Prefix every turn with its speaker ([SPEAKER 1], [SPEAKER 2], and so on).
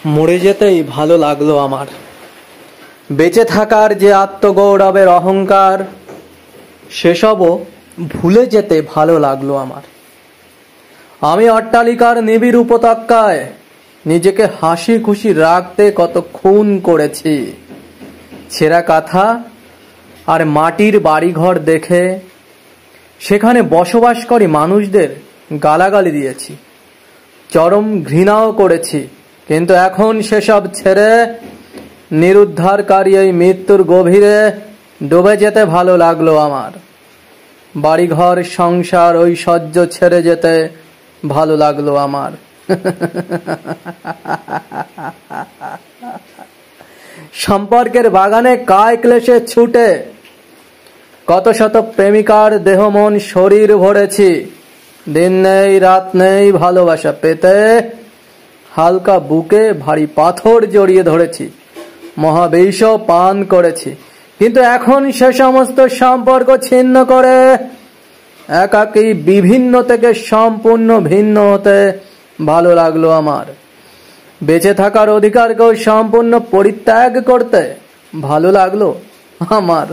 [SPEAKER 1] মরে যেতেই ভালো লাগলো আমার। বেঁচে থাকার যে আত্মগৌরবের অহংকার, সেসবও ভুলে যেতে ভালো লাগলো আমার। আমি অট্টালিকার নিবিড় উপত্যকায় নিজেকে হাসি খুশি রাখতে কত খুন করেছি। ছেঁড়া কাঁথা আর মাটির বাড়িঘর দেখে সেখানে বসবাসকারী মানুষদের গালাগালি দিয়েছি, চরম ঘৃণাও করেছি। কিন্তু এখন সেসব ছেড়ে নিরুদ্ধারকারী এই মৃত্যুর গভীরে ডুবে যেতে ভালো লাগলো আমার। বাড়িঘর সংসার ঐশ্বর্য ছেড়ে যেতে ভালো লাগলো আমার। সম্পর্কের বাগানে কায় ক্লেশে ছুটে কত শত প্রেমিকার দেহ মন শরীর ভরেছি। দিন নেই রাত নেই ভালোবাসা পেতে হালকা বুকে ভারী পাথর জড়িয়ে ধরেছি, মহাবিষ পান করেছি। কিন্তু এখন সে সমস্ত সম্পর্ক ছিন্ন করে একাকী বিভিন্ন থেকে সম্পূর্ণ ভিন্ন হতে ভালো লাগলো আমার। বেঁচে থাকার অধিকারকেও সম্পূর্ণ পরিত্যাগ করতে ভালো লাগলো আমার।